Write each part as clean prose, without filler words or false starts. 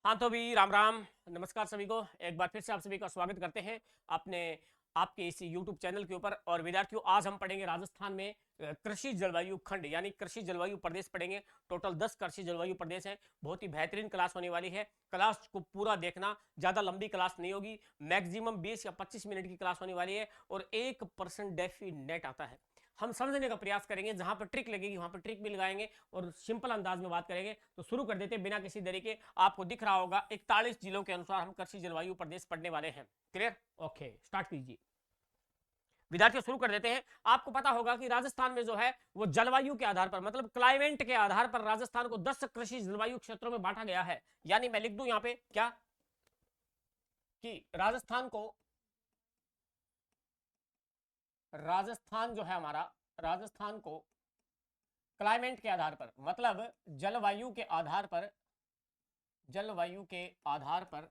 हाँ तो भी राम राम नमस्कार सभी को एक बार फिर से आप सभी का स्वागत करते हैं अपने आपके इस YouTube चैनल के ऊपर। और विद्यार्थियों, आज हम पढ़ेंगे राजस्थान में कृषि जलवायु खंड यानी कृषि जलवायु प्रदेश पढ़ेंगे। टोटल 10 कृषि जलवायु प्रदेश हैं। बहुत ही बेहतरीन क्लास होने वाली है। क्लास को पूरा देखना, ज्यादा लंबी क्लास नहीं होगी, मैक्सिमम 20 या 25 मिनट की क्लास होने वाली है और 1% डेफिनेट आता है। हम समझने का प्रयास करेंगे, जहां पर ट्रिक लगेगी वहां पर ट्रिक भी लगाएंगे और सिंपल अंदाज में बात करेंगे। तो शुरू कर देते हैं बिना किसी देरी के। आपको दिख रहा होगा 41 जिलों के अनुसार हम कृषि जलवायु प्रदेश पढ़ने वाले हैं। क्लियर? ओके, स्टार्ट कीजिए विद्यार्थियों, शुरू कर देते हैं। आपको पता होगा कि राजस्थान में जो है वो जलवायु के आधार पर, मतलब क्लाइमेट के आधार पर राजस्थान को 10 कृषि जलवायु क्षेत्रों में बांटा गया है। यानी मैं लिख दूं यहां पे क्या, कि राजस्थान जो है हमारा, राजस्थान को क्लाइमेट के आधार पर, मतलब जलवायु के आधार पर, जलवायु के आधार पर,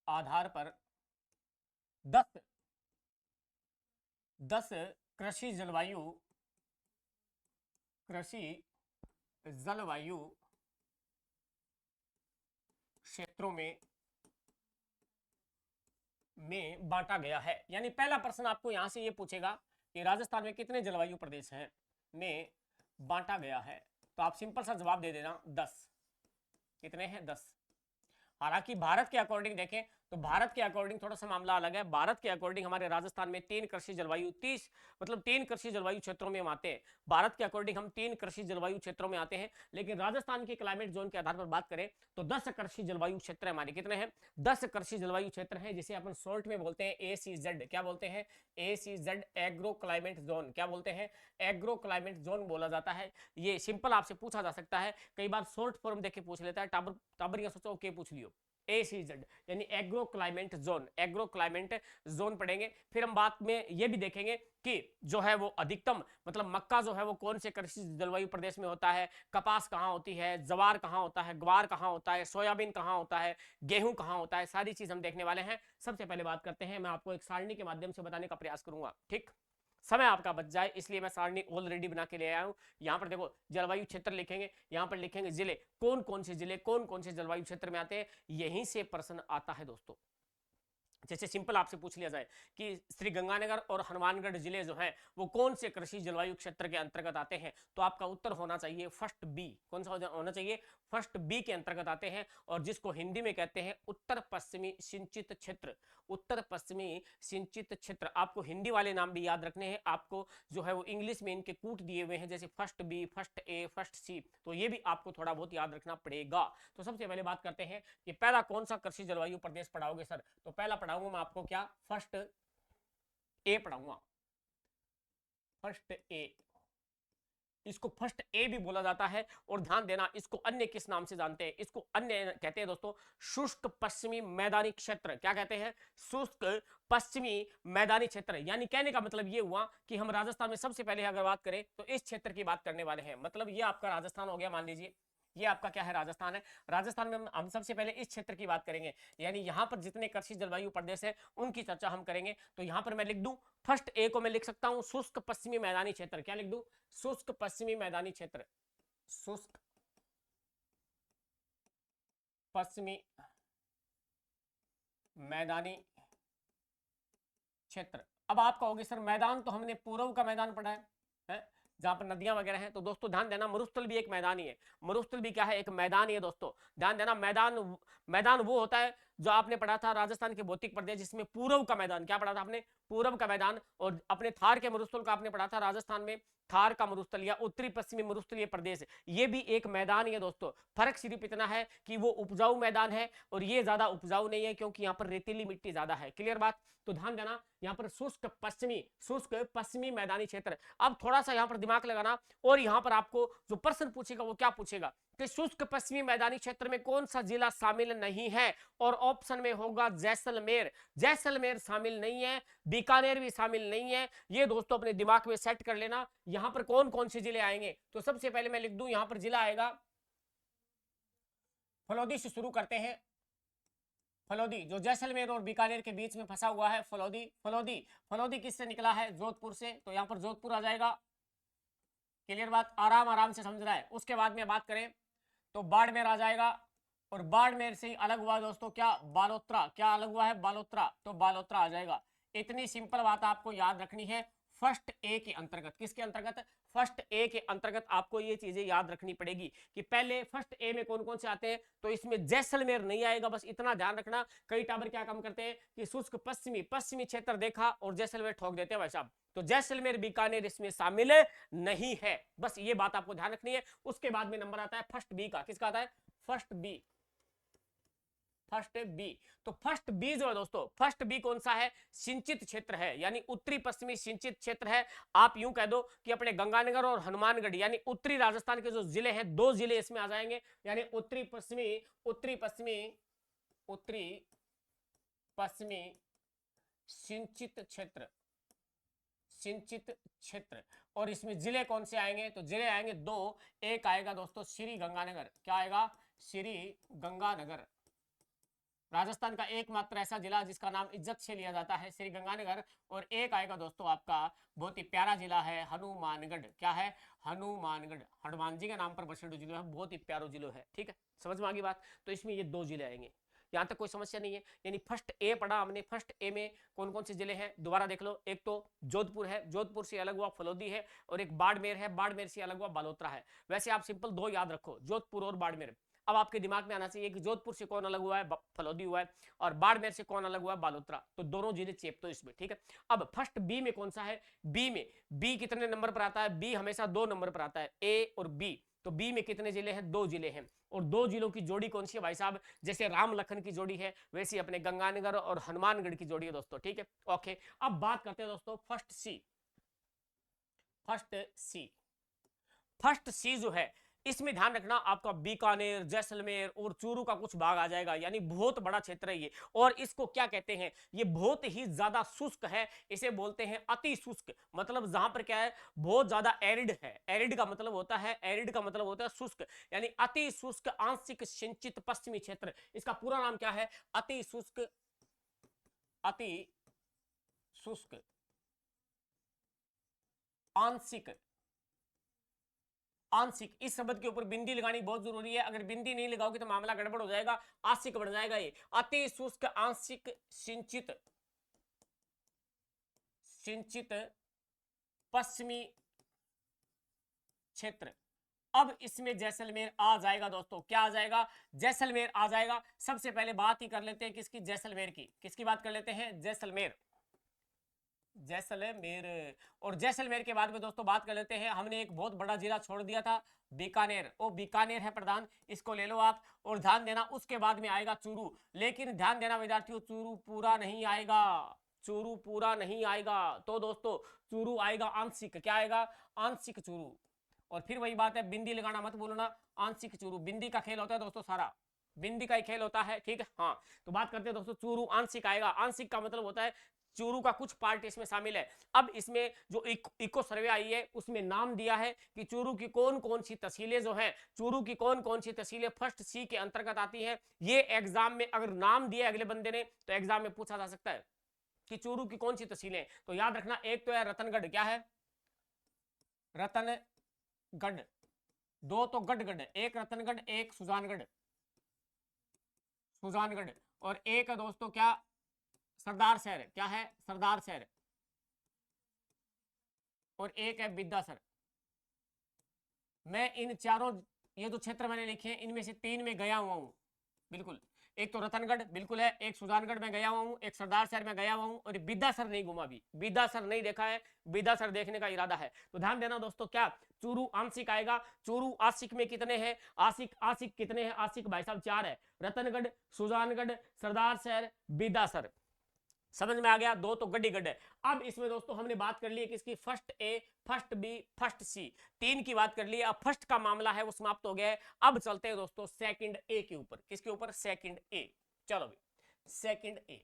आधार पर 10 कृषि जलवायु, कृषि जलवायु क्षेत्रों में बांटा गया है। यानी पहला प्रश्न आपको यहां से ये पूछेगा कि राजस्थान में कितने जलवायु प्रदेश हैं में बांटा गया है, तो आप सिंपल सा जवाब दे देना 10। कितने हैं? 10। हालांकि भारत के अकॉर्डिंग देखें तो भारत के अकॉर्डिंग थोड़ा सा मामला अलग है। भारत के अकॉर्डिंग हमारे राजस्थान में 3 कृषि जलवायु 30, मतलब 3 कृषि जलवायु क्षेत्रों में हम आते हैं। भारत के अकॉर्डिंग हम 3 कृषि जलवायु क्षेत्रों में आते हैं। लेकिन राजस्थान के क्लाइमेट जोन के आधार पर बात करें तो 10 कृषि जलवायु क्षेत्र हमारे कितने हैं? 10 कृषि जलवायु क्षेत्र हैं, जिसे अपन शॉर्ट में बोलते हैं ACZ। क्या बोलते हैं? ACZ, agro climate zone. क्या बोलते हैं? एग्रो क्लाइमेट जोन बोला जाता है। ये सिंपल आपसे पूछा जा सकता है, कई बार शॉर्ट फॉर्म देख के पूछ लेता है। टाबर या सोचो ओके पूछ लियो। ACZ यानी agro climate zone, agro climate zone पढ़ेंगे। फिर हम बात में ये भी देखेंगे कि जो है वो अधिकतम, मतलब मक्का जो है वो कौन से कृषि जलवायु प्रदेश में होता है, कपास कहाँ होती है, जवार कहाँ होता है, ग्वार कहाँ होता है, सोयाबीन कहाँ होता है, गेहूं कहाँ होता है, सारी चीज हम देखने वाले हैं। सबसे पहले बात करते हैं, मैं आपको एक सारणी के माध्यम से बताने का प्रयास करूंगा, ठीक? समय आपका बच जाए इसलिए मैं सारणी ऑलरेडी बना के ले आया हूं। यहां पर देखो जलवायु क्षेत्र लिखेंगे, यहां पर लिखेंगे जिले, कौन कौन से जिले कौन कौन से जलवायु क्षेत्र में आते हैं, यहीं से प्रश्न आता है दोस्तों। जैसे सिंपल आपसे पूछ लिया जाए कि श्री गंगानगर और हनुमानगढ़ जिले जो हैं वो कौन से कृषि जलवायु क्षेत्र के अंतर्गत आते हैं, तो आपका उत्तर होना चाहिए फर्स्ट बी। कौन सा होना चाहिए? फर्स्ट बी के अंतर्गत आते हैं, और जिसको हिंदी में कहते हैं उत्तर पश्चिमी सिंचित क्षेत्र। उत्तर पश्चिमी सिंचित क्षेत्र, आपको हिंदी वाले नाम भी याद रखने हैं। आपको जो है वो इंग्लिश में इनके कूट दिए हुए हैं, जैसे first B, first A, first सी, तो ये भी आपको थोड़ा बहुत याद रखना पड़ेगा। तो सबसे पहले बात करते हैं कि पहला कौन सा कृषि जलवायु प्रदेश पढ़ाओगे सर? तो पहला पढ़ाऊंगा मैं आपको क्या, फर्स्ट ए पढ़ाऊंगा। फर्स्ट ए, इसको फर्स्ट ए भी बोला जाता है। और ध्यान देना, इसको अन्य किस नाम से जानते हैं? इसको अन्य कहते हैं दोस्तों शुष्क पश्चिमी मैदानी क्षेत्र। क्या कहते हैं? शुष्क पश्चिमी मैदानी क्षेत्र। यानी कहने का मतलब ये हुआ कि हम राजस्थान में सबसे पहले अगर बात करें तो इस क्षेत्र की बात करने वाले हैं। मतलब ये आपका राजस्थान हो गया, मान लीजिए ये आपका क्या है, राजस्थान है। राजस्थान में हम सबसे पहले इस क्षेत्र की बात करेंगे, यानी यहां पर जितने कृषि जलवायु प्रदेश है उनकी चर्चा हम करेंगे। तो यहां पर मैं लिख दूं फर्स्ट ए को मैं लिख सकता हूं शुष्क पश्चिमी मैदानी क्षेत्र। क्या लिख दूं? शुष्क पश्चिमी मैदानी क्षेत्र। शुष्क पश्चिमी मैदानी क्षेत्र। अब आप कहोगे सर मैदान तो हमने पूर्व का मैदान पढ़ा है जहां पर नदियां वगैरह हैं। तो दोस्तों ध्यान देना, मरुस्थल भी एक मैदान ही है। मरुस्थल भी क्या है? एक मैदान ही है दोस्तों। ध्यान देना, मैदान मैदान वो होता है जो आपने पढ़ा था राजस्थान के भौतिक प्रदेश, जिसमें पूर्व का मैदान, क्या पढ़ा था आपने? पूर्व का मैदान। और अपने थार के मरुस्थल का आपने पढ़ा था राजस्थान में थार का मरुस्थल या उत्तरी पश्चिमी मरुस्थलीय प्रदेश, ये भी एक मैदान ही है दोस्तों। फर्क सिर्फ इतना है कि वो उपजाऊ मैदान है और ये ज्यादा उपजाऊ नहीं है, क्योंकि यहाँ पर रेतीली मिट्टी ज्यादा है। क्लियर बात? तो ध्यान देना, यहाँ पर शुष्क पश्चिमी मैदानी क्षेत्र। अब थोड़ा सा यहाँ पर दिमाग लगाना, और यहाँ पर आपको जो प्रश्न पूछेगा वो क्या पूछेगा कि शुष्क पश्चिमी मैदानी क्षेत्र में कौन सा जिला शामिल नहीं है, और ऑप्शन में होगा जैसलमेर। जैसलमेर शामिल नहीं है, बीकानेर भी शामिल नहीं है। ये दोस्तों अपने दिमाग में सेट कर लेना। यहां पर कौन कौन से जिले आएंगे, तो सबसे पहले मैं लिख दूं यहां पर जिला आएगा फलोदी से शुरू करते हैं। फलोदी जो जैसलमेर और बीकानेर के बीच में फंसा हुआ है, फलोदी। फलोदी किससे निकला है? जोधपुर से, तो यहां पर जोधपुर आ जाएगा। क्लियर बात? आराम आराम से समझ रहा है। उसके बाद में बात करें तो बाड़मेर आ जाएगा। और बाड़मेर से ही अलग हुआ दोस्तों क्या, बालोतरा। क्या अलग हुआ है, बालोतरा, तो बालोतरा आ जाएगा। इतनी सिंपल बात आपको याद रखनी है फर्स्ट ए के अंतर्गत। किसके अंतर्गत, फर्स्ट ए के अंतर्गत आपको ये चीजें याद रखनी पड़ेगी कि पहले फर्स्ट ए में कौन कौन से आते हैं। तो इसमें जैसलमेर नहीं आएगा, बस इतना ध्यान रखना। कई टाबर क्या काम करते हैं कि शुष्क पश्चिमी पश्चिमी क्षेत्र देखा और जैसलमेर ठोक देते हैं भाई साहब, तो जैसलमेर बीकानेर इसमें शामिल नहीं है, बस ये बात आपको ध्यान रखनी है। उसके बाद में नंबर आता है फर्स्ट बी का। किसका आता है, फर्स्ट बी, फर्स्ट बी। तो फर्स्ट बी जो है दोस्तों, फर्स्ट बी कौन सा है, सिंचित क्षेत्र है, यानी उत्तरी पश्चिमी सिंचित क्षेत्र है। आप यूं कह दो कि अपने गंगानगर और हनुमानगढ़ यानी उत्तरी राजस्थान के जो जिले हैं, दो जिले इसमें आ जाएंगे, यानी उत्तरी पश्चिमी सिंचित क्षेत्र, सिंचित क्षेत्र। और इसमें जिले कौन से आएंगे, तो जिले आएंगे दो। एक आएगा दोस्तों श्री गंगानगर। क्या आएगा, श्री गंगानगर, राजस्थान का एकमात्र ऐसा जिला जिसका नाम इज्जत से लिया जाता है, श्री गंगानगर। और एक आएगा दोस्तों आपका बहुत ही प्यारा जिला है हनुमानगढ़। क्या है, हनुमानगढ़, हनुमान जी के नाम पर बसेड़ जिला है, बहुत ही प्यारो जिला है। ठीक है, समझ में आ गई बात। तो इसमें ये दो जिले आएंगे, यहां तक कोई समस्या नहीं है। यानी फर्स्ट ए पढ़ा हमने, फर्स्ट ए में कौन कौन से जिले हैं दोबारा देख लो। एक तो जोधपुर है, जोधपुर से अलग हुआ फलोदी है, और एक बाड़मेर है, बाड़मेर से अलग हुआ बालोतरा है। वैसे आप सिंपल दो याद रखो, जोधपुर और बाड़मेर। अब आपके दिमाग में आना चाहिए कि जोधपुर से कौन अलग हुआ है, फलोदी हुआ है, और बाड़मेर से कौन अलग हुआ है, बालोतरा। तो दोनों जिले चेप तो इसमें। ठीक है, अब फर्स्ट बी में कौन सा है, बी में, बी कितने नंबर पर आता है, बी हमेशा 2 नंबर पर आता है, ए और बी। तो बी में कितने जिले हैं, 2 जिले हैं। और 2 जिलों की जोड़ी कौन सी है भाई साहब, जैसे राम लखन की जोड़ी है वैसे अपने गंगानगर और हनुमानगढ़ की जोड़ी है दोस्तों। ठीक है, ओके। अब बात करते हैं दोस्तों फर्स्ट सी, फर्स्ट सी, फर्स्ट सी जो है इसमें ध्यान रखना आपका बीकानेर, जैसलमेर और चूरू का कुछ भाग आ जाएगा, यानी बहुत बड़ा क्षेत्र है ये। और इसको क्या कहते हैं, ये बहुत ही ज्यादा शुष्क है, इसे बोलते हैं अति शुष्क। मतलब जहां पर क्या है, बहुत ज्यादा एरिड है। एरिड का मतलब होता है, एरिड का मतलब होता है शुष्क, यानी अति शुष्क आंशिक सिंचित पश्चिमी क्षेत्र। इसका पूरा नाम क्या है, अति शुष्क, अति शुष्क आंशिक, आंशिक। इस शब्द के ऊपर बिंदी लगानी बहुत जरूरी है, अगर बिंदी नहीं लगाओगे तो मामला गड़बड़ हो जाएगा, आंशिक बन जाएगा ये। अति शुष्क आंशिक सिंचित, सिंचित पश्चिमी क्षेत्र। अब इसमें जैसलमेर आ जाएगा दोस्तों। क्या आ जाएगा, जैसलमेर आ जाएगा। सबसे पहले बात ही कर लेते हैं किसकी, जैसलमेर की। किसकी बात कर लेते हैं, जैसलमेर, जैसलमेर। और जैसलमेर के बाद में दोस्तों बात कर लेते हैं, हमने एक बहुत बड़ा जिला छोड़ दिया था, बीकानेर। ओ बीकानेर है प्रधान, इसको ले लो आप। और ध्यान देना उसके बाद में आएगा चूरू, लेकिन ध्यान देना विद्यार्थियों, चूरू पूरा नहीं आएगा, चूरू पूरा नहीं आएगा। तो दोस्तों चूरू आएगा आंशिक। क्या आएगा, आंशिक चूरू। और फिर वही बात है, बिंदी लगाना मत बोलना, आंशिक चूरू। बिंदी का खेल होता है दोस्तों, सारा बिंदी का ही खेल होता है। ठीक है, हाँ। तो बात करते हैं दोस्तों, चूरू आंशिक आएगा। आंशिक का मतलब होता है चूरू का कुछ पार्ट इसमें शामिल है। अब इसमें जो इको सर्वे आई है उसमें नाम दिया है कि चूरू की कौन कौन सी तहसीलें जो हैं, चूरू की कौन कौन सी तहसीलें फर्स्ट सी के अंतर्गत आती हैं। ये एग्जाम में अगर नाम दिया अगले बंदे ने तो एग्जाम में पूछा जा सकता है कि चूरू की कौन सी तहसीलें। तो याद रखना, एक तो है रतनगढ़। क्या है, रतनगढ़। 2 तो गढ़गढ़, एक रतनगढ़ एक सुजानगढ़, सुजानगढ़। और एक है दोस्तों क्या, सरदार शहर। क्या है, सरदार शहर। और एक है बिद्दासर। मैं इन चारों, ये जो क्षेत्र मैंने लिखे हैं इनमें से 3 में गया हुआ हूं, बिल्कुल। एक तो रतनगढ़ बिल्कुल है, एक सुजानगढ़ में गया हुआ हूं, एक सरदार शहर में गया हुआ हूं, और बिद्दासर नहीं घूमा भी, बिद्दासर नहीं देखा है, बिद्दासर देखने का इरादा है। तो ध्यान देना दोस्तों, क्या चूरू आंशिक आएगा। चूरू आंशिक में कितने हैं, आशिक आशिक कितने हैं, आशिक भाई साहब 4 है, रतनगढ़, सुजानगढ़, सरदार शहर, बिद्दासर। समझ में आ गया, 2 तो गड्डी गड्ढ है। अब इसमें दोस्तों हमने बात कर ली है किसकी, first A, first B, first सी, 3 की बात कर ली। अब फर्स्ट का मामला है वो समाप्त हो गया है। अब चलते हैं दोस्तों सेकंड ए के ऊपर। किसके ऊपर, सेकंड ए। चलो भाई, सेकंड ए।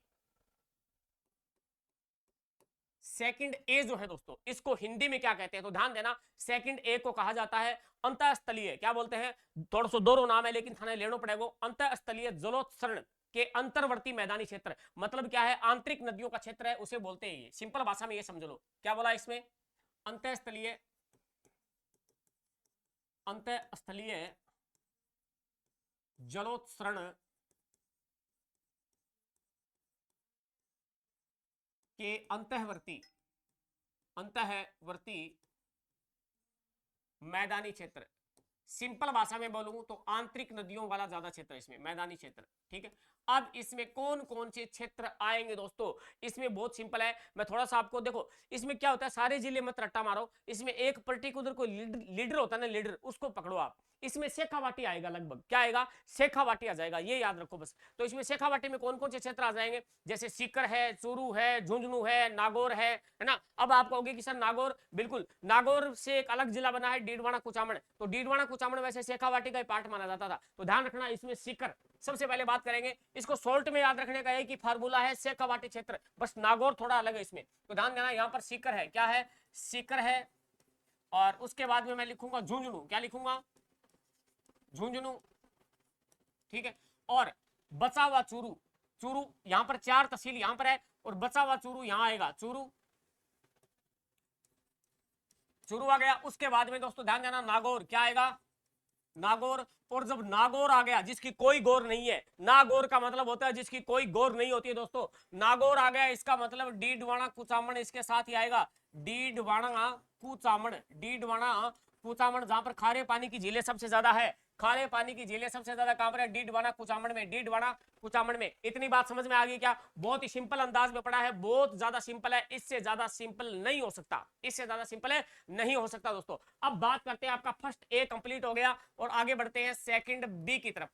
सेकंड ए जो है दोस्तों, इसको हिंदी में क्या कहते हैं, तो ध्यान देना, सेकंड ए को कहा जाता है अंतःस्थलीय। क्या बोलते हैं, थोड़ा सा दोनों नाम है लेकिन थाने लेना पड़ेगा। अंतःस्थलीय जलोत्सरण के अंतर्वर्ती मैदानी क्षेत्र। मतलब क्या है, आंतरिक नदियों का क्षेत्र है, उसे बोलते हैं। ये सिंपल भाषा में ये समझ लो। क्या बोला इसमें, अंतःस्थलीय, अंतःस्थलीय जलोत्सरण के अंतःवर्ती मैदानी क्षेत्र। सिंपल भाषा में बोलूं तो आंतरिक नदियों वाला ज्यादा क्षेत्र इसमें मैदानी क्षेत्र। ठीक है, अब इसमें कौन कौन से क्षेत्र आएंगे दोस्तों, इसमें बहुत सिंपल है। मैं थोड़ा सा आपको देखो, इसमें क्या होता है, सारे जिले मत रट्टा मारो, इसमें एक पर्टिकुलर कोई लीडर होता है ना, लीडर, उसको पकड़ो आप। इसमें शेखावाटी आएगा, लगभग क्या आएगा, शेखावाटी आ जाएगा, ये याद रखो बस। तो इसमें शेखावाटी में कौन कौन से क्षेत्र आ जाएंगे, जैसे सीकर है, चूरू है, झुंझुनू है, नागौर है ना। अब आप कहोगे कि सर नागौर, बिल्कुल नागौर से एक अलग जिला बना है डीडवाना कुचामन, तो डीडवाना कुचामन वैसे शेखावाटी का पार्ट माना जाता था, तो ध्यान रखना इसमें सीकर सबसे पहले बात करेंगे। इसको शॉर्ट में याद रखने का एक ही फार्मूला है, शेखावाटी क्षेत्र, बस नागौर थोड़ा अलग है इसमें, तो ध्यान देना। यहाँ पर सीकर है, क्या है, सीकर है, और उसके बाद में मैं लिखूंगा झुंझुनू, क्या लिखूंगा, झुंझुनू। ठीक है, और बचा हुआ चूरू, चूरू यहां पर 4 तहसील यहां पर है, और बचा हुआ चूरू यहां आएगा, चूरू, चूरू आ गया। उसके बाद में दोस्तों ध्यान देना, नागौर, क्या आएगा, नागौर। और जब नागौर आ गया, जिसकी कोई गौर नहीं है, नागौर का मतलब होता है जिसकी कोई गौर नहीं होती है दोस्तों, नागौर आ गया, इसका मतलब डीडवाना कुचामन इसके साथ ही आएगा, डीडवाना कुचामन, डीडवाना कुचामन, जहां पर खारे पानी की झीलें सबसे ज्यादा है, खारे पानी की झीलें सबसे ज्यादा कहां पर है, डीडवाना कुचामन में, डीडवाना कुचामन में। इतनी बात समझ में आ गई क्या, बहुत ही सिंपल अंदाज में पढ़ा है, बहुत ज्यादा सिंपल है, इससे ज्यादा सिंपल नहीं हो सकता, इससे ज्यादा सिंपल है नहीं हो सकता दोस्तों। अब बात करते हैं, आपका फर्स्ट ए कंप्लीट हो गया, और आगे बढ़ते हैं सेकंड बी की तरफ।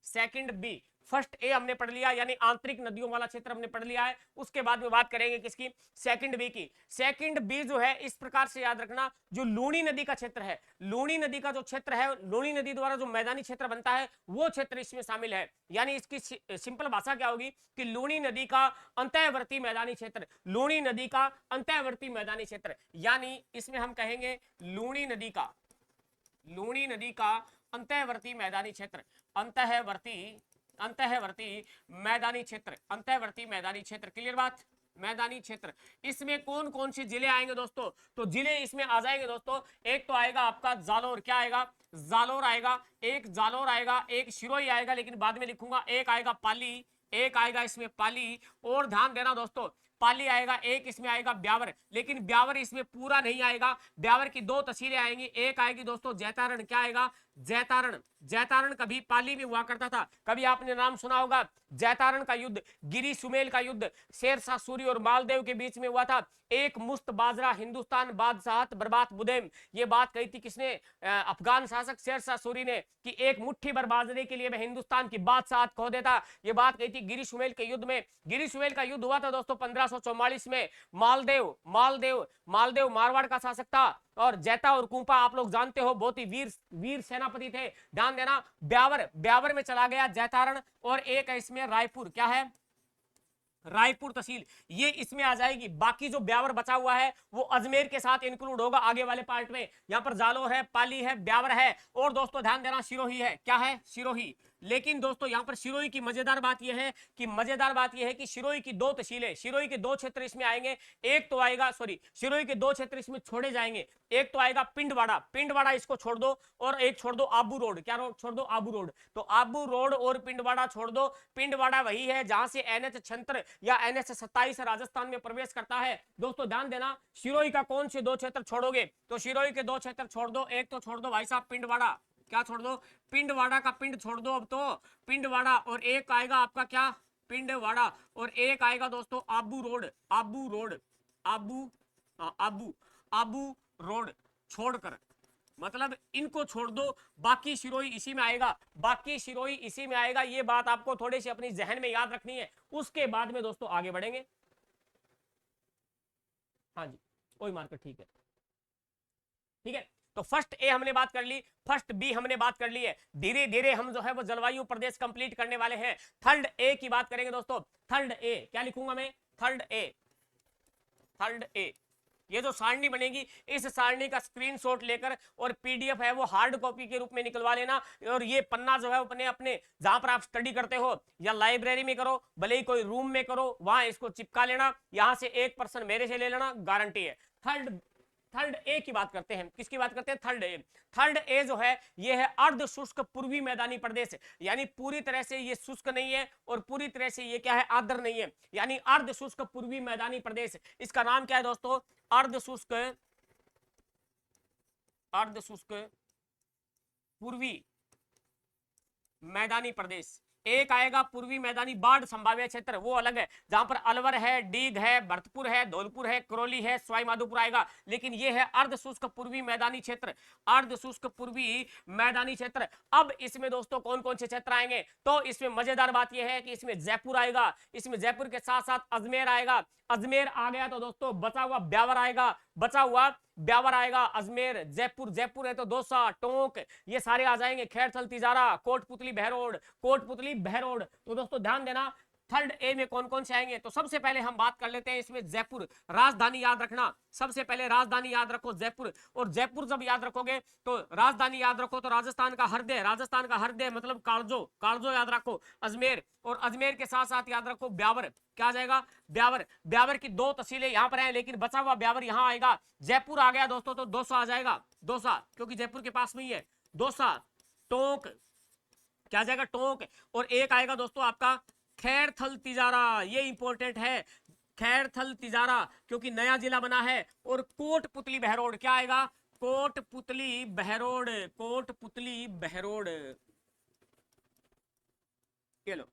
सेकंड बी, फर्स्ट ए हमने पढ़ लिया, यानी आंतरिक नदियों वाला क्षेत्र हमने पढ़ लिया है। उसके बाद में बात करेंगे किसकी, सेकंड बी की। सेकंड बी जो है, इस प्रकार से याद रखना, जो लूणी नदी का क्षेत्र है, लूणी नदी का जो क्षेत्र है, लूणी नदी द्वारा जो मैदानी क्षेत्र बनता है, वो क्षेत्र इसमें शामिल है। यानी इसकी सिंपल भाषा क्या होगी कि लूणी नदी का अंतःवर्ती मैदानी क्षेत्र, लूणी नदी का अंतःवर्ती मैदानी क्षेत्र, यानी इसमें हम कहेंगे लूणी नदी का, लूणी नदी का अंतःवर्ती मैदानी क्षेत्र, अंतःवर्ती मैदानी क्षेत्र, अंतःवर्ती मैदानी क्षेत्र, क्लियर बात, मैदानी क्षेत्र। इसमें कौन कौन से जिले आएंगे दोस्तों, तो जिले इसमें आ जाएंगे दोस्तों, एक तो आएगा आपका जालोर, क्या आएगा, जालोर आएगा, एक जालोर आएगा, एक सिरोही आएगा, लेकिन बाद में लिखूंगा, एक आएगा पाली, एक आएगा इसमें पाली, और ध्यान देना दोस्तों, पाली आएगा, एक इसमें आएगा ब्यावर, लेकिन ब्यावर इसमें पूरा नहीं आएगा, ब्यावर की 2 तहसीलें आएंगी, एक आएगी दोस्तों जैतारण, क्या आएगा, जैतारण, जैतारण कभी पाली में हुआ करता था, कभी आपने नाम सुना होगा जैतारण का युद्ध, गिरी सुमेल का युद्ध, शेरशाह सूरी और मालदेव के बीच में हुआ था। एक मुश्त बाजरा हिंदुस्तान बादशाहत बर्बाद बुदेम, ये बात कही थी किसने, अफगान शासक शेरशाह सूरी ने, कि एक मुट्ठी भर बाजरे के लिए मैं हिंदुस्तान की बादशाहत खो देता, ये बात कही थी गिरी सुमेल के युद्ध में। गिरी सुमेल का युद्ध हुआ था दोस्तों 1544 में, मालदेव मालदेव मालदेव मारवाड़ का शासक था, और जैता और कुंपा आप लोग जानते हो, बहुत ही वीर सेनापति थे। ध्यान देना, ब्यावर में चला गया जैतारण, और एक है इसमें रायपुर, क्या है, रायपुर तहसील, ये इसमें आ जाएगी। बाकी जो ब्यावर बचा हुआ है वो अजमेर के साथ इंक्लूड होगा आगे वाले पार्ट में। यहाँ पर जालोर है, पाली है, ब्यावर है, और दोस्तों ध्यान देना सिरोही है, क्या है, सिरोही। लेकिन दोस्तों यहाँ पर सिरोही की मजेदार बात यह है कि सिरोही की 2 तहसीलें, सिरोही के 2 क्षेत्र इसमें आएंगे। एक तो आएगा, सॉरी, सिरोही के 2 क्षेत्र इसमें छोड़े जाएंगे। एक तो आएगा पिंडवाड़ा, पिंडवाड़ा इसको छोड़ दो, और एक छोड़ दो आबू रोड, क्या रोड छोड़ दो, आबू रोड। तो आबू रोड और पिंडवाड़ा छोड़ दो। पिंडवाड़ा वही है जहां से NH 76 या NH 27 राजस्थान में प्रवेश करता है। दोस्तों ध्यान देना, सिरोही का कौन से 2 क्षेत्र छोड़ोगे, तो सिरोही के 2 क्षेत्र छोड़ दो। एक तो छोड़ दो भाई साहब पिंडवाड़ा, क्या छोड़ दो, पिंडवाड़ा का पिंड छोड़ दो अब तो, पिंडवाड़ा, और एक आएगा आपका क्या, पिंडवाड़ा, और एक आएगा दोस्तों Abu road, Abu road, Abu Abu Abu road छोड़कर, मतलब इनको छोड़ दो, बाकी सिरोही इसी में आएगा, बाकी सिरोही इसी में आएगा। ये बात आपको थोड़ी सी अपनी जहन में याद रखनी है। उसके बाद में दोस्तों आगे बढ़ेंगे। हाँ जी, कोई मार्कर, ठीक है, ठीक है। तो फर्स्ट ए हमने बात कर ली, फर्स्ट बी हमने बात कर ली है। धीरे धीरे हम जो है वो जलवायु प्रदेश कंप्लीट करने वाले हैं। थर्ड ए की बात करेंगे दोस्तों। थर्ड ए क्या लिखूंगा मैं, थर्ड ए, थर्ड ए। ये जो सारणी बनेगी, इस सारणी का स्क्रीनशॉट लेकर और पीडीएफ है वो हार्ड कॉपी के रूप में निकलवा लेना। और ये पन्ना जो है अपने अपने जहां पर आप स्टडी करते हो, या लाइब्रेरी में करो, भले ही कोई रूम में करो, वहां इसको चिपका लेना। यहां से 1% मेरे से ले लेना, गारंटी है। थर्ड ए की बात करते हैं। किसकी बात करते हैं? Third A. थर्ड ए जो है ये है अर्ध शुष्क पूर्वी मैदानी प्रदेश, यानी पूरी तरह से ये शुष्क नहीं है और पूरी तरह से ये क्या है? आर्द्र नहीं है, यानी अर्ध शुष्क पूर्वी मैदानी प्रदेश। इसका नाम क्या है दोस्तों? अर्ध शुष्क पूर्वी मैदानी प्रदेश। एक आएगा पूर्वी मैदानी बाढ़ संभाव्य क्षेत्र, वो अलग है, जहां पर अलवर है, डीग है, भरतपुर है, धौलपुर है, करौली है, सवाई माधोपुर आएगा। लेकिन ये है अर्ध शुष्क पूर्वी मैदानी क्षेत्र, अर्ध शुष्क पूर्वी मैदानी क्षेत्र। अब इसमें दोस्तों कौन कौन से क्षेत्र आएंगे? तो इसमें मजेदार बात यह है कि इसमें जयपुर आएगा, इसमें जयपुर के साथ साथ अजमेर आएगा। अजमेर आ गया तो दोस्तों बचा हुआ ब्यावर आएगा, बचा हुआ ब्यावर आएगा। अजमेर, जयपुर, जयपुर है तो दौसा, टोंक, ये सारे आ जाएंगे। खैरथल, तिजारा, कोटपुतली, बहरोड, कोटपुतली, बहरोड। तो दोस्तों ध्यान देना थर्ड ए में कौन कौन से आएंगे। तो सबसे पहले हम बात कर लेते हैं इसमें जयपुर। राजधानी याद रखना, सबसे पहले राजधानी याद रखो जयपुर। और जयपुर जब याद रखोगे तो राजधानी याद रखो तो राजस्थान का हृदय, राजस्थान का हृदय मतलब कालजो, कालजो याद रखो। अजमेर, और अजमेर के साथ साथ याद रखो ब्यावर। क्या आ जाएगा? ब्यावर। ब्यावर की दो तहसीलें यहां पर हैं, लेकिन बचा हुआ ब्यावर यहां आएगा। जयपुर आ गया दोस्तों तो दौसा आ जाएगा, दौसा, क्योंकि जयपुर के पास में ही है। दौसा, टोंक, क्या आ जाएगा? टोंक। और एक आएगा दोस्तों आपका खैरथल तिजारा, ये इंपॉर्टेंट है, खैरथल तिजारा, क्योंकि नया जिला बना है। और कोटपुतली बहरोड, क्या आएगा? कोटपुतली बहरोड, कोटपुतली बहरोड। ये लो,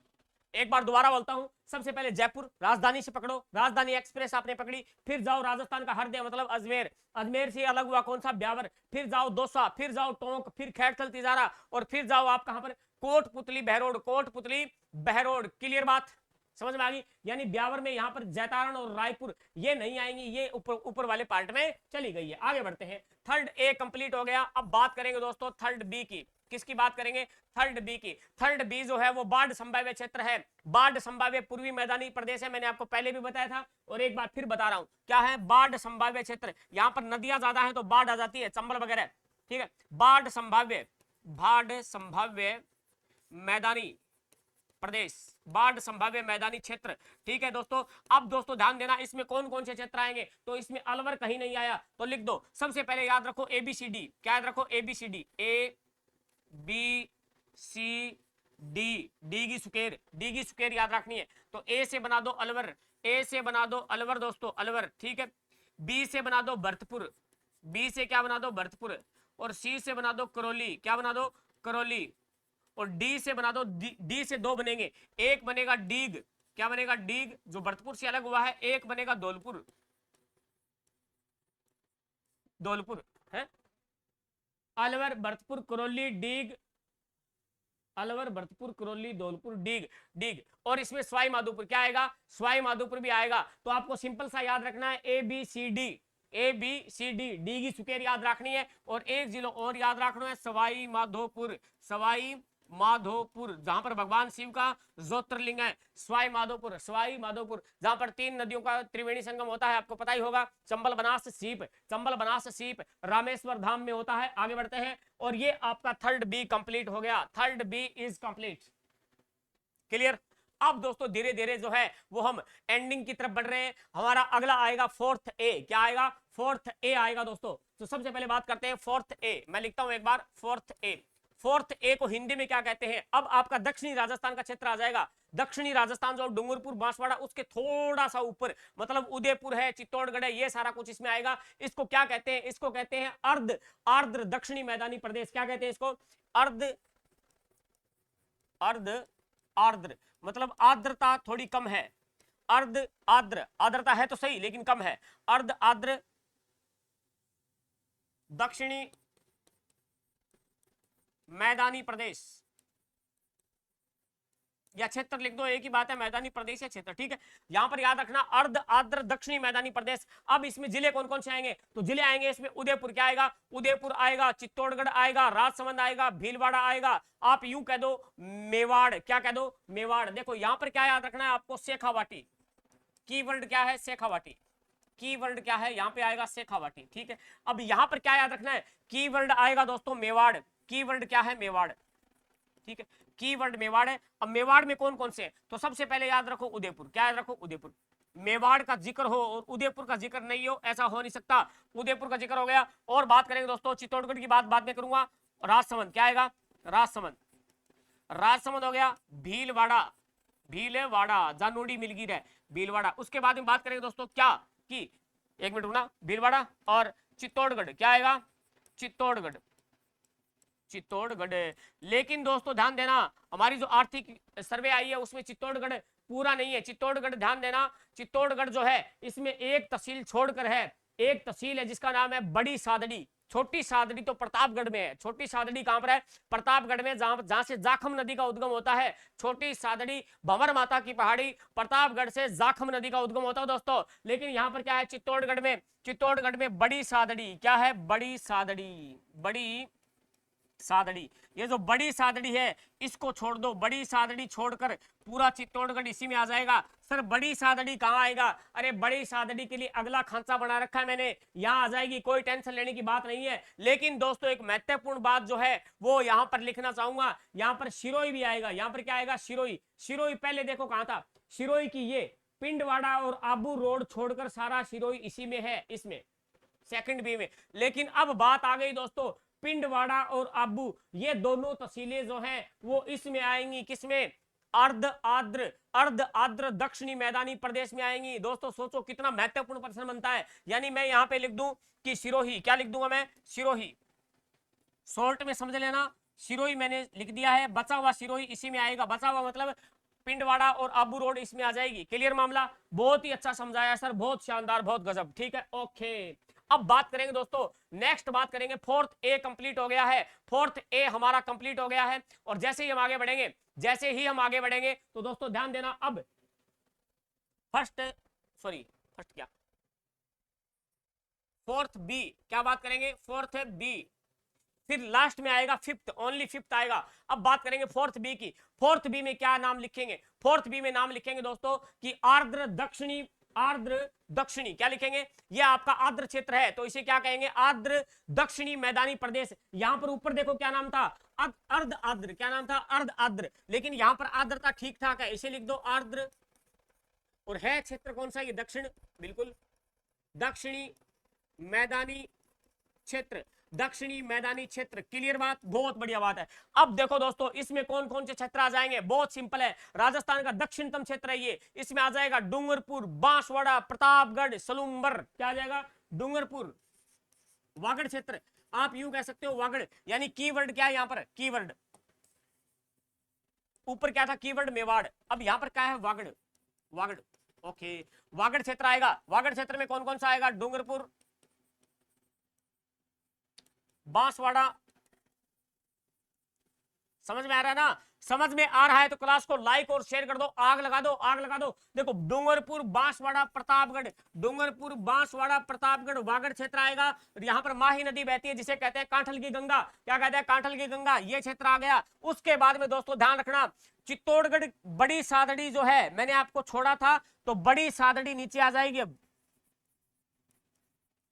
एक बार दोबारा बोलता हूं। सबसे पहले जयपुर, राजधानी से पकड़ो, राजधानी एक्सप्रेस आपने पकड़ी। फिर जाओ राजस्थान का हृदय मतलब अजमेर, अजमेर से अलग हुआ कौन सा? ब्यावर। फिर जाओ दौसा, फिर जाओ टोंक, फिर खैरथल तिजारा, और फिर जाओ आप कहां पर? कोटपुतली बहरोड, कोटपुतली बहरोड। क्लियर बात समझ में आ गई? यानी ब्यावर में यहां पर जैतारण और रायपुर ये नहीं आएंगी, ये ऊपर वाले पार्ट में चली गई है। आगे बढ़ते हैं। थर्ड ए कंप्लीट हो गया। अब बात करेंगे दोस्तों थर्ड बी की। किसकी बात करेंगे? थर्ड बी की। थर्ड बी जो है वो बाढ़ संभाव्य क्षेत्र है, बाढ़ संभाव्य पूर्वी मैदानी प्रदेश है। मैंने आपको पहले भी बताया था और एक बार फिर बता रहा हूं, क्या है? बाढ़ संभाव्य क्षेत्र। यहां पर नदियां ज्यादा है तो बाढ़ आ जाती है, चंबल वगैरह, ठीक है। बाढ़ संभाव्य मैदानी प्रदेश, बाढ़ संभाव्य मैदानी क्षेत्र, ठीक है दोस्तों। अब दोस्तों ध्यान देना, इसमें कौन कौन से क्षेत्र आएंगे? तो इसमें अलवर कहीं नहीं आया तो लिख दो। सबसे पहले याद रखो ABCD, क्या याद रखो? ABCD, ABCD, डी की सुकेर याद रखनी है। तो ए से बना दो अलवर, ए से बना दो अलवर दोस्तों, अलवर, ठीक है। बी से बना दो भरतपुर, बी से क्या बना दो? भरतपुर। और सी से बना दो करौली, क्या बना दो? करौली। और डी से बना दो, डी से दो बनेंगे, एक बनेगा डीग, क्या बनेगा? डीग, जो भरतपुर से अलग हुआ है। एक बनेगा धौलपुर, धौलपुर है। अलवर, भरतपुर, करौली, डीग, अलवर, भरतपुर, करौली, धौलपुर, डीग, डीग। और इसमें सवाई माधोपुर, क्या आएगा? सवाई माधोपुर भी आएगा। तो आपको सिंपल सा याद रखना है ABCD, ABCD, डी की सुकेर याद रखनी है। और एक जिला और याद रखना है, सवाई माधोपुर, सवाई माधोपुर, जहां पर भगवान शिव का ज्योतिर्लिंग है। सवाई माधोपुर, सवाई माधोपुर, जहां पर 3 नदियों का त्रिवेणी संगम होता है, आपको पता ही होगा। चंबल बनास सीप, चंबल बनास सीप रामेश्वर धाम में होता है। आगे बढ़ते हैं। और ये आपका थर्ड बी कंप्लीट हो गया, third B is complete. Clear? अब दोस्तों धीरे धीरे जो है वो हम एंडिंग की तरफ बढ़ रहे हैं। हमारा अगला आएगा फोर्थ ए, क्या आएगा? फोर्थ ए आएगा दोस्तों। तो सबसे पहले बात करते हैं फोर्थ ए। मैं लिखता हूं एक बार, फोर्थ ए। फोर्थ ए को हिंदी में क्या कहते हैं? अब आपका दक्षिणी राजस्थान का क्षेत्र आ जाएगा। दक्षिणी राजस्थान जो डूंगरपुर, बांसवाड़ा, उसके थोड़ा सा ऊपर, मतलब उदयपुर है, चित्तौड़गढ़ है, ये सारा कुछ इसमें आएगा। इसको क्या कहते हैं? इसको कहते हैं अर्ध आर्द्र दक्षिणी मैदानी प्रदेश। क्या कहते हैं इसको? अर्ध आर्द्र, मतलब आर्द्रता थोड़ी कम है। अर्ध आर्द्र, आर्द्रता है तो सही लेकिन कम है। अर्ध आर्द्र दक्षिणी मैदानी प्रदेश या क्षेत्र लिख दो, एक ही बात है, मैदानी प्रदेश या क्षेत्र, ठीक है। यहां पर याद रखना अर्ध आर्द्र दक्षिणी मैदानी प्रदेश। अब इसमें जिले कौन कौन से आएंगे? तो जिले आएंगे इसमें उदयपुर, क्या आएगा? उदयपुर आएगा, चित्तौड़गढ़ आएगा, राजसमंद आएगा, भीलवाड़ा आएगा, आप यूं कह दो मेवाड़, क्या कह दो? मेवाड़। देखो यहां पर क्या याद रखना है आपको? शेखावाटी, कीवर्ड क्या है? शेखावाटी, कीवर्ड क्या है? यहां पे आएगा शेखावाटी, ठीक है। अब यहां पर क्या याद रखना है? कीवर्ड आएगा दोस्तों मेवाड़, कीवर्ड क्या है? मेवाड़, ठीक है। कीवर्ड मेवाड़ है। अब मेवाड़ में कौन कौन से हैं? तो सबसे पहले याद रखो उदयपुर, क्या याद रखो? उदयपुर, मेवाड़ का जिक्र हो और उदयपुर का जिक्र नहीं हो, ऐसा हो नहीं सकता। उदयपुर का जिक्र हो गया। और बात करेंगे दोस्तों चित्तौड़गढ़ की बात बाद में करूंगा। राजसमंद क्या आएगा, राजसमंद, राजसमंद हो गया। भीलवाड़ा, भीलवाड़ा जानोड़ी मिलगिर है, भीलवाड़ा। उसके बाद में बात करेंगे दोस्तों क्या कि, एक मिनट रुकना, भीलवाड़ा और चित्तौड़गढ़ क्या आएगा, चित्तौड़गढ़, चित्तौड़गढ़। लेकिन दोस्तों ध्यान देना, हमारी जो आर्थिक सर्वे आई है उसमें चित्तौड़गढ़ पूरा नहीं है। चित्तौड़गढ़ ध्यान देना, चित्तौड़गढ़ जो है इसमें एक तहसील छोड़कर है, एक तहसील है जिसका नाम है बड़ी सादड़ी। छोटी सादड़ी तो प्रतापगढ़ में है। छोटी सादड़ी कहां पर है, प्रतापगढ़ में, जहां से जाखम नदी का उद्गम होता है। छोटी सादड़ी भंवर माता की पहाड़ी, प्रतापगढ़ से जाखम नदी का उद्गम होता है दोस्तों। लेकिन यहां पर क्या है चित्तौड़गढ़ में, चित्तौड़गढ़ में बड़ी सादड़ी क्या है, बड़ी सादड़ी, बड़ी सादड़ी। ये जो बड़ी सादड़ी है इसको छोड़ दो, बड़ी सादड़ी छोड़कर पूरा चित्तौड़गढ़ इसी में आ जाएगा। सर बड़ी सादड़ी कहाँ आएगा, अरे बड़ी सादड़ी के लिए अगला खांचा बना रखा है मैंने, यहाँ आ जाएगी, कोई टेंशन लेने की बात नहीं है। लेकिन दोस्तों एक महत्वपूर्ण बात जो है वो यहाँ पर लिखना चाहूंगा, यहाँ पर शिरोई भी आएगा। यहाँ पर क्या आएगा, शिरोई। शिरोई पहले देखो कहाँ था, शिरोई की ये पिंडवाड़ा और आबू रोड छोड़कर सारा शिरोई इसी में है, इसमें सेकंड बी में। लेकिन अब बात आ गई दोस्तों, पिंडवाड़ा और आबू ये दोनों तहसीलें जो हैं वो इसमें आएंगी, किसमें, अर्ध आर्द्र, अर्ध आर्द्र दक्षिणी मैदानी प्रदेश में आएंगी। दोस्तों सोचो कितना महत्वपूर्ण प्रश्न बनता है। यानी मैं यहां पे लिख दूं कि सिरोही, क्या लिख दूंगा मैं, सिरोही, शॉर्ट में समझ लेना, सिरोही मैंने लिख दिया है। बचा हुआ सिरोही इसी में आएगा, बचा हुआ मतलब पिंडवाड़ा और आबू रोड इसमें आ जाएगी। क्लियर मामला, बहुत ही अच्छा समझाया सर, बहुत शानदार, बहुत गजब, ठीक है, ओके। अब बात करेंगे दोस्तों, नेक्स्ट बात करेंगे, फोर्थ ए कंप्लीट हो गया है, फोर्थ ए हमारा कंप्लीट हो गया है। और जैसे ही हम आगे बढ़ेंगे, जैसे ही हम आगे बढ़ेंगे तो दोस्तों ध्यान देना, अब फर्स्ट, सॉरी फर्स्ट क्या, फोर्थ बी, क्या बात करेंगे, फोर्थ बी, फिर लास्ट में आएगा फिफ्थ, ओनली फिफ्थ आएगा। अब बात करेंगे फोर्थ बी की। फोर्थ बी में क्या नाम लिखेंगे, फोर्थ बी में नाम लिखेंगे दोस्तों कि आर्द्र दक्षिणी, आर्द्र दक्षिणी, क्या लिखेंगे, ये आपका आर्द्र क्षेत्र है तो इसे क्या कहेंगे, आर्द्र दक्षिणी मैदानी प्रदेश। यहां पर ऊपर देखो क्या नाम था, अर्ध आर्द्र, क्या नाम था, अर्ध आर्द्र। लेकिन यहां पर आर्द्रता ठीक ठाक है, इसे लिख दो आर्द्र। और है क्षेत्र कौन सा, ये दक्षिण, बिल्कुल दक्षिणी मैदानी क्षेत्र, दक्षिणी मैदानी क्षेत्र। क्लियर बात, बहुत बढ़िया बात है। अब देखो दोस्तों इसमें कौन कौन से क्षेत्र आ जाएंगे, बहुत सिंपल है, राजस्थान का दक्षिणतम क्षेत्र है ये। इसमें आ जाएगा डूंगरपुर, बांसवाड़ा, प्रतापगढ़, सलूम्बर, क्या आ जाएगा, डूंगरपुर, वागड़ क्षेत्र। आप यूं कह सकते हो वागड़, यानी कीवर्ड क्या है यहाँ पर, कीवर्ड, ऊपर क्या था कीवर्ड मेवाड़, अब यहाँ पर क्या है, वागड़, वागड़, ओके, वागड़ क्षेत्र आएगा। वागड़ क्षेत्र में कौन कौन सा आएगा, डूंगरपुर, बांसवाड़ा, समझ में आ रहा है ना, समझ में आ रहा है तो क्लास को लाइक और शेयर कर दो, आग लगा दो, आग लगा दो। देखो डूंगरपुर, बांसवाड़ा, प्रतापगढ़, डूंगरपुर, बांसवाड़ा, प्रतापगढ़, वागड़ क्षेत्र आएगा। यहाँ पर माही नदी बहती है जिसे कहते हैं कांठल की गंगा, क्या कहते हैं, कांठल की गंगा, ये क्षेत्र आ गया। उसके बाद में दोस्तों ध्यान रखना, चित्तौड़गढ़ बड़ी सादड़ी जो है, मैंने आपको छोड़ा था तो बड़ी सादड़ी नीचे आ जाएगी। अब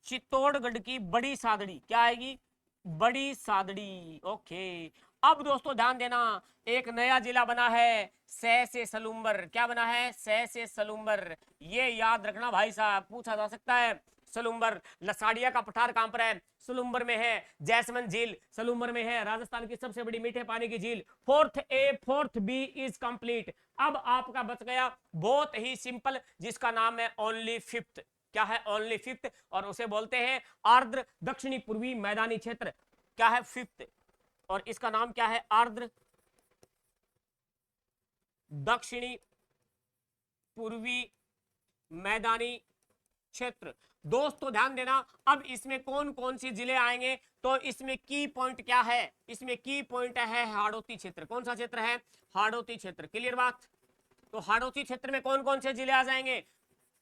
चित्तौड़गढ़ की बड़ी सादड़ी क्या आएगी, बड़ी सादड़ी, ओके। अब दोस्तों ध्यान देना, एक नया जिला बना है, सह से सलूम्बर, क्या बना है, सह से सलूम्बर, ये याद रखना भाई साहब, पूछा जा सकता है। सलूम्बर, लसाड़िया का पठार कहां पर है, सलूम्बर में है। जैसमंद झील सलूम्बर में है, राजस्थान की सबसे बड़ी मीठे पानी की झील। Fourth A, fourth B is complete. अब आपका बच गया बहुत ही सिंपल, जिसका नाम है ओनली फिफ्थ, क्या है, ओनली फिफ्थ, और उसे बोलते हैं आर्द्र दक्षिणी पूर्वी मैदानी क्षेत्र, क्या है, फिफ्थ, और इसका नाम क्या है, आर्द्र दक्षिणी पूर्वी मैदानी क्षेत्र। दोस्तों ध्यान देना, अब इसमें कौन कौन सी जिले आएंगे, तो इसमें की पॉइंट क्या है, इसमें की पॉइंट है हाड़ौती क्षेत्र। कौन सा क्षेत्र है, हाड़ौती क्षेत्र। क्लियर बात, तो हाड़ौती क्षेत्र में कौन कौन से जिले आ जाएंगे,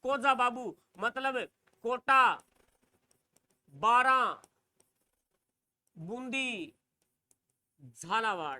कोजा बाबू, मतलब कोटा, बारा, बूंदी, झालावाड़,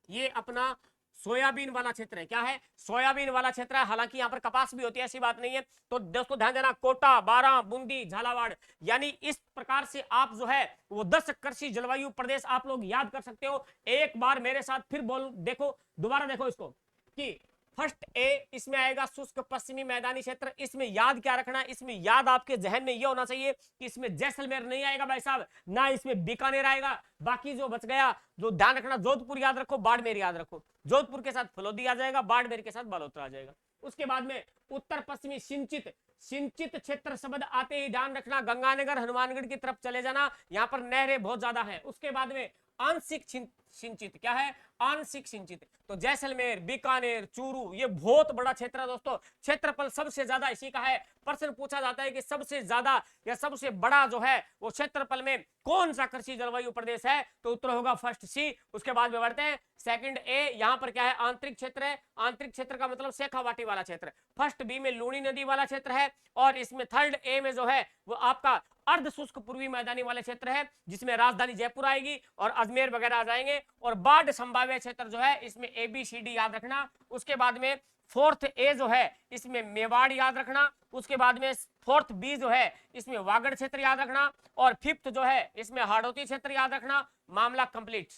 ये अपना सोयाबीन वाला क्षेत्र है। क्या है, सोयाबीन वाला क्षेत्र है। हालांकि यहाँ पर कपास भी होती है, ऐसी बात नहीं है। तो दोस्तों ध्यान देना, कोटा, बारा, बूंदी, झालावाड़, यानी इस प्रकार से आप जो है वो 10 कृषि जलवायु प्रदेश आप लोग याद कर सकते हो। एक बार मेरे साथ फिर बोल देखो, दोबारा देखो इसको कि फर्स्ट ए इसमें आएगा शुष्क पश्चिमी मैदानी क्षेत्र। इसमें याद क्या रखना है, इसमें याद आपके जहन में यह होना चाहिए कि इसमें जैसलमेर नहीं आएगा भाई साहब, ना इसमें बीकानेर आएगा। बाकी जो बच गया, जो ध्यान रखना, जोधपुर याद रखो, बाड़मेर याद रखो। जोधपुर के साथ फलोदी आ जाएगा, बाड़मेर के साथ बालोतरा आ जाएगा। उसके बाद में उत्तर पश्चिमी सिंचित, सिंचित क्षेत्र शब्द आते ही ध्यान रखना, गंगानगर हनुमानगढ़ की तरफ चले जाना, यहां पर नहरें बहुत ज्यादा है। उसके बाद में आंशिक सिंचित, क्या है, आंशिक सिंचित। तो जैसलमेर, बीकानेर, चूरू, ये बहुत बड़ा क्षेत्र है दोस्तों। क्षेत्रफल सबसे ज्यादा इसी का है। प्रश्न पूछा जाता है कि सबसे ज्यादा या सबसे बड़ा जो है वो क्षेत्रफल में कौन सा कृषि जलवायु प्रदेश है, तो उत्तर होगा फर्स्ट सी। उसके बाद में बढ़ते हैं सेकंड ए, यहां पर क्या है, आंतरिक क्षेत्र है। आंतरिक क्षेत्र का मतलब शेखावाटी वाला क्षेत्र। फर्स्ट बी में लूणी नदी वाला क्षेत्र है, और इसमें थर्ड ए में जो है वो आपका अर्ध शुष्क पूर्वी मैदानी वाले क्षेत्र है, जिसमें राजधानी जयपुर आएगी और अजमेर वगैरह आ जाएंगे। और बाढ़ संभाव्य क्षेत्र जो है इसमें ए बी सी डी याद रखना। उसके बाद में फोर्थ ए जो है इसमें मेवाड़ याद रखना। उसके बाद में फोर्थ बी जो है इसमें वागड़ क्षेत्र याद रखना। और फिफ्थ जो है इसमें हाड़ौती क्षेत्र याद रखना। मामला कंप्लीट।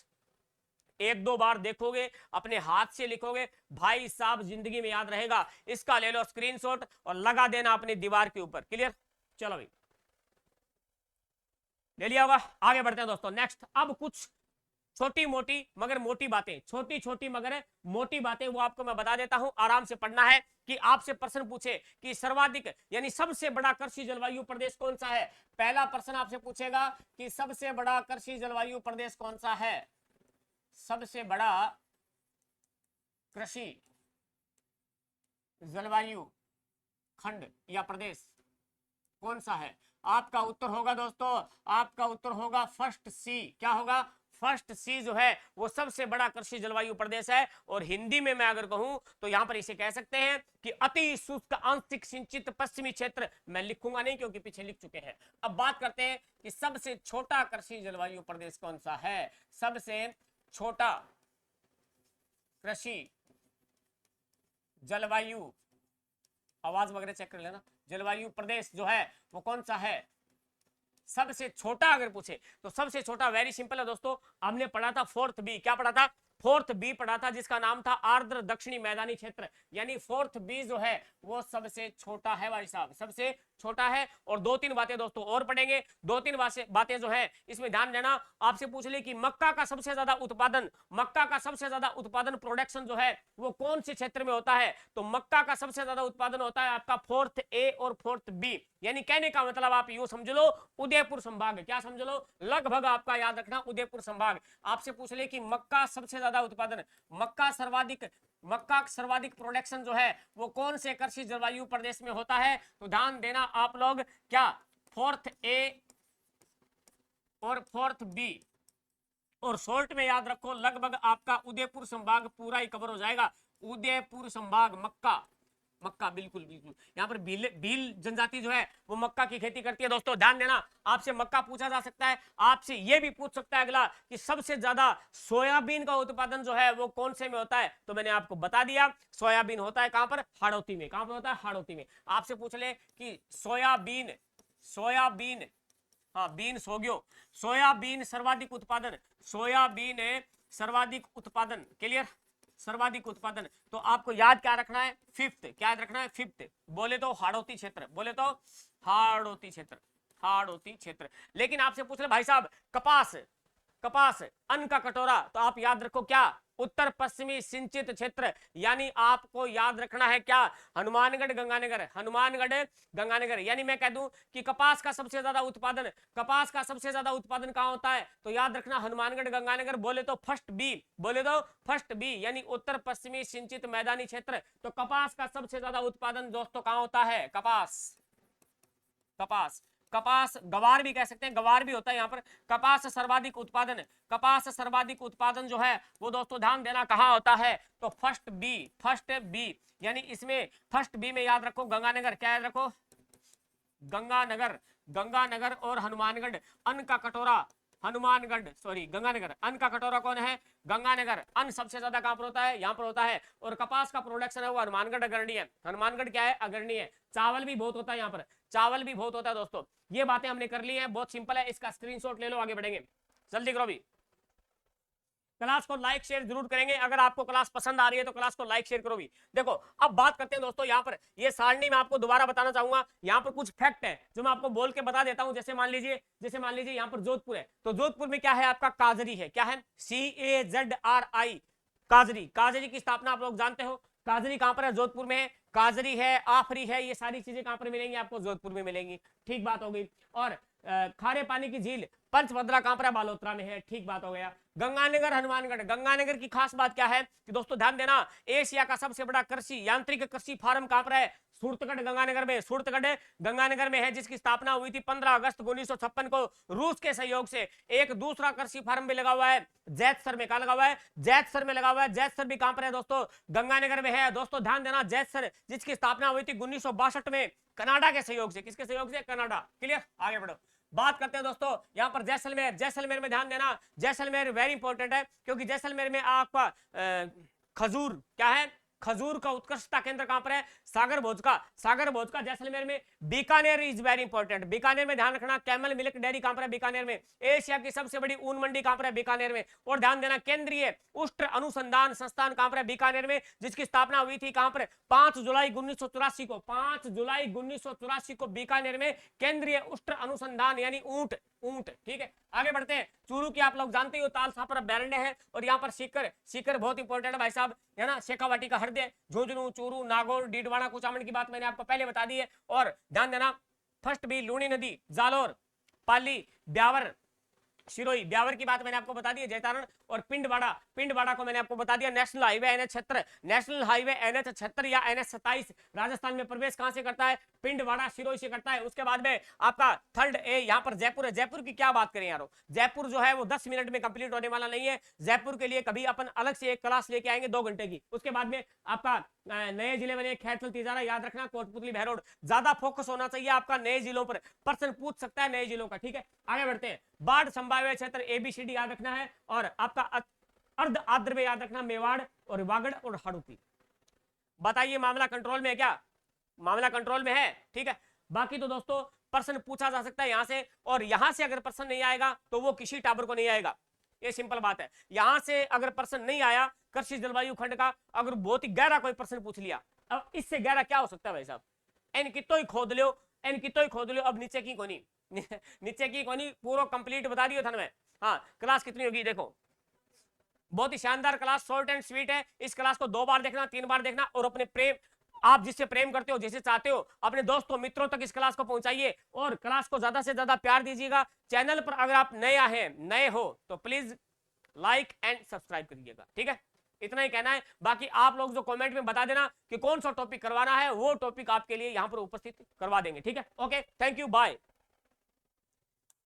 एक दो बार देखोगे, अपने हाथ से लिखोगे, भाई साहब जिंदगी में याद रहेगा। इसका ले लो स्क्रीनशॉट और लगा देना अपनी दीवार के ऊपर। क्लियर, चलो भाई, ले लिया होगा। आगे बढ़ते हैं दोस्तों। नेक्स्ट, अब कुछ छोटी मोटी मगर मोटी बातें, छोटी छोटी मगर मोटी बातें वो आपको मैं बता देता हूं, आराम से पढ़ना है। कि आपसे प्रश्न पूछे कि सर्वाधिक यानी सबसे बड़ा कृषि जलवायु प्रदेश कौन सा है। पहला प्रश्न आपसे पूछेगा कि सबसे बड़ा कृषि जलवायु प्रदेश कौन सा है, सबसे बड़ा कृषि जलवायु खंड या प्रदेश कौन सा है। आपका उत्तर होगा दोस्तों, आपका उत्तर होगा फर्स्ट सी। क्या होगा, फर्स्ट सी जो है वो सबसे बड़ा कृषि जलवायु प्रदेश है। और हिंदी में मैं अगर कहूं तो यहां पर इसे कह सकते हैं कि अति शुष्क आंशिक सिंचित पश्चिमी क्षेत्र। मैं लिखूंगा नहीं क्योंकि पीछे लिख चुके हैं। अब बात करते हैं कि सबसे छोटा कृषि जलवायु प्रदेश कौन सा है। सबसे छोटा कृषि जलवायु, आवाज वगैरह चेक कर लेना, जलवायु प्रदेश जो है वो कौन सा है। सबसे छोटा अगर पूछे तो सबसे छोटा वेरी सिंपल है दोस्तों, हमने पढ़ा था फोर्थ बी। क्या पढ़ा था, फोर्थ बी पढ़ा था, जिसका नाम था आर्द्र दक्षिणी मैदानी क्षेत्र। यानी फोर्थ बी जो है वो सबसे छोटा है भाई साहब, सबसे छोटा है। और दो तीन बातें दोस्तों और पढ़ेंगे। दो तीन बातें जो है इसमें ध्यान देना। आपसे पूछ ले कि मक्का का सबसे ज्यादा उत्पादन, मक्का का सबसे ज्यादा उत्पादन प्रोडक्शन जो है वो कौन से क्षेत्र में होता है, तो मक्का का सबसे ज्यादा उत्पादन होता है आपका फोर्थ ए और फोर्थ बी। यानी कहने का मतलब आप यूं समझ लो उदयपुर संभाग। क्या समझ लो, लगभग आपका याद रखना उदयपुर संभाग। आपसे पूछ ले कि मक्का सबसे ज्यादा उत्पादन, मक्का सर्वाधिक प्रोडक्शन जो है वो कौन से कृषि जलवायु प्रदेश में होता है, तो ध्यान देना आप लोग, क्या फोर्थ ए और फोर्थ बी। और शॉर्ट में याद रखो लगभग आपका उदयपुर संभाग पूरा ही कवर हो जाएगा। उदयपुर संभाग, मक्का, मक्का बिल्कुल बिल्कुल। यहाँ पर भील जनजाति जो है वो मक्का की खेती करती है। दोस्तों ध्यान देना, आपसे मक्का पूछा जा सकता है। आपसे ये भी पूछ सकता है अगला कि सबसे ज्यादा सोयाबीन का उत्पादन जो है वो कौन से में होता है, तो मैंने आपको बता दिया सोयाबीन होता है कहां पर, हाड़ौती में। कहां पर होता है, हाड़ौती में। आपसे पूछ ले कि सोयाबीन, सोयाबीन, हाँ बीन्स हो गयो, सोयाबीन सर्वाधिक उत्पादन, सोयाबीन सर्वाधिक उत्पादन। क्लियर, सर्वाधिक उत्पादन। तो आपको याद क्या रखना है, फिफ्थ। क्या याद रखना है, फिफ्थ। बोले तो हाड़ौती क्षेत्र, बोले तो हाड़ौती क्षेत्र, हाड़ौती क्षेत्र। लेकिन आपसे पूछ ले भाई साहब कपास, कपास अन्न का कटोरा, तो आप याद रखो क्या, उत्तर पश्चिमी सिंचित क्षेत्र। यानी आपको याद रखना है क्या, हनुमानगढ़ गंगानगर, हनुमानगढ़ गंगानगर। यानी मैं कह दूं कि कपास का सबसे ज्यादा उत्पादन, कपास का सबसे ज्यादा उत्पादन कहां होता है, तो याद रखना हनुमानगढ़ गंगानगर। बोले तो फर्स्ट बी, बोले तो फर्स्ट बी, यानी उत्तर पश्चिमी सिंचित मैदानी क्षेत्र। तो कपास का सबसे ज्यादा उत्पादन दोस्तों कहां होता है, कपास, कपास, कपास, गवार भी कह सकते हैं, गवार भी होता है यहाँ पर। कपास सर्वाधिक उत्पादन, कपास सर्वाधिक उत्पादन जो है वो दोस्तों ध्यान देना कहाँ होता है, तो फर्स्ट बी, फर्स्ट बी। यानी इसमें फर्स्ट बी में याद रखो गंगानगर। क्या याद रखो, गंगानगर, गंगानगर और हनुमानगढ़। अन्न का कटोरा, हनुमानगढ़ सॉरी गंगानगर। अन्न का कटोरा कौन है, गंगानगर। अन्न सबसे ज्यादा कहां पर होता है, यहां पर होता है। और कपास का प्रोडक्शन है वो हनुमानगढ़ अग्रणी है। हनुमानगढ़ क्या है, अग्रणी है। चावल भी बहुत होता है यहाँ पर, चावल भी बहुत होता है दोस्तों। ये बातें हमने कर ली है, बहुत सिंपल है, इसका स्क्रीनशॉट ले लो, आगे बढ़ेंगे। जल्दी करो भी। क्लास को लाइक शेयर जरूर करेंगे। अगर आपको क्लास पसंद आ रही है तो क्लास को लाइक शेयर करो भी। देखो अब बात करते हैं दोस्तों, यहाँ पर ये सारणी मैं आपको दोबारा बताना चाहूंगा। यहाँ पर कुछ फैक्ट है जो मैं आपको बोल के बता देता हूं। जैसे मान लीजिए यहाँ पर जोधपुर है, तो जोधपुर में क्या है आपका काजरी है। क्या है? CAZRI, काजरी। काजरी की स्थापना आप लोग जानते हो। काजरी कहां पर है? जोधपुर में है। काजरी है, आफरी है, ये सारी चीजें कहां पर मिलेंगी? आपको जोधपुर में मिलेंगी। ठीक बात हो गई। और खारे पानी की झील पंचभद्रा कहां पर है? बालोतरा में है। ठीक बात हो गया। गंगानगर हनुमानगढ़, गंगानगर की खास बात क्या है कि दोस्तों ध्यान देना, एशिया का सबसे बड़ा कृषि यांत्रिक कृषि फार्म कहां पर है? सूरतगढ़ गंगानगर में। सूरतगढ़ गंगानगर में है, जिसकी स्थापना हुई थी 15 अगस्त 1956 को रूस के सहयोग से। एक दूसरा कृषि फार्म भी लगा हुआ है जैतसर में। कहां लगा हुआ है? जैतसर में लगा हुआ है। जैतसर भी कहां पर है दोस्तों? गंगानगर में है। दोस्तों ध्यान देना, जैतसर जिसकी स्थापना हुई थी 1962 में कनाडा के सहयोग से। किसके सहयोग से? कनाडा। क्लियर? आगे बढ़ो, बात करते हैं दोस्तों यहाँ पर जैसलमेर। जैसलमेर में ध्यान देना, जैसलमेर वेरी इंपॉर्टेंट है, क्योंकि जैसलमेर में आपका खजूर क्या है? खजूर का उत्कृष्टता केंद्र कहां पर है? सागर भोज का। सागर भोज का जैसलमेर में। Bikaner is very important, Bikaner में ध्यान रखना। कैमल मिल्क डेयरी कहां पर है? बीकानेर में। एशिया की सबसे बड़ी ऊन मंडी कहां पर है? बीकानेर में। और ध्यान देना, केंद्रीय उष्ट्र अनुसंधान संस्थान कहां पर है? बीकानेर में, जिसकी स्थापना हुई थी कहां पर? 5 जुलाई 1984 को। 5 जुलाई 1984 को बीकानेर में केंद्रीय उष्ट्र अनुसंधान यानी ऊंट। ऊंट। ठीक है, आगे बढ़ते हैं। चूरू की आप लोग जानते हो, ताल पर बैरंडे है। और यहाँ पर सीकर, सीकर बहुत इंपॉर्टेंट है भाई साहब, है ना। शेखावाटी का हृदय। झुंझुनू, चूरू, नागौर, डीडवाना, कुचामन की बात मैंने आपको पहले बता दी है। और ध्यान देना, फर्स्ट भी लूनी नदी, जालोर, पाली, ब्यावर, शिरोई। ब्यावर की बात मैंने आपको बता दी है, जैतारण। और पिंडवाड़ा, पिंडवाड़ा को मैंने आपको बता दिया। National highway NH 76, national highway NH 76 या NH 27 राजस्थान में प्रवेश कहां से करता है? पिंडवाड़ा शिरोई से करता है। उसके बाद में आपका थर्ड यहाँ पर जयपुर है। जयपुर की क्या बात करें यारो, जयपुर जो है वो 10 मिनट में कंप्लीट होने वाला नहीं है। जयपुर के लिए कभी अपन अलग से एक क्लास लेके आएंगे 2 घंटे की। उसके बाद में आपका नए जिले बने, खैरथल, तिजारा, याद रखना, कोटपुतली, बहरोड। ज्यादा फोकस होना चाहिए आपका नए जिलों पर। पर्सन पूछ सकता है नए जिलों का। ठीक है, आगे बढ़ते हैं। बाढ़ संभाव्य क्षेत्र ABCD याद रखना है। और आपका अर्ध आर्द्र में याद रखना, मेवाड़ और वागड़ और हाड़ौती। बताइए मामला कंट्रोल में है क्या? मामला कंट्रोल में है। ठीक है, बाकी तो दोस्तों प्रश्न पूछा जा सकता है यहां से, और यहां से अगर प्रश्न नहीं आएगा तो वो किसी टावर को नहीं आएगा। ये सिंपल बात है। यहां से अगर प्रश्न नहीं आया कृषि जलवायु खंड का, अगर बहुत ही गहरा कोई प्रश्न पूछ लिया, अब इससे गहरा क्या हो सकता है भाई साहब? इनकी तो ही खोद लो, इनकी तो ही खोद लो। अब नीचे की कोनी नीचे की कोनी पूरा कंप्लीट बता दियो था मैं। हाँ, क्लास कितनी होगी देखो, बहुत ही शानदार क्लास, शॉर्ट एंड स्वीट है। इस क्लास को 2 बार देखना, 3 बार देखना, और अपने प्रेम, आप जिससे प्रेम करते हो, जिसे चाहते हो, अपने दोस्तों मित्रों तक इस क्लास को पहुंचाइए। और क्लास को ज्यादा से ज्यादा प्यार दीजिएगा। चैनल पर अगर आप नए हो तो प्लीज लाइक एंड सब्सक्राइब करिएगा। ठीक है, इतना ही कहना है। बाकी आप लोग जो कमेंट में बता देना कि कौन सा टॉपिक करवाना है, वो टॉपिक आपके लिए यहाँ पर उपस्थित करवा देंगे। ठीक है, ओके, थैंक यू, बाय।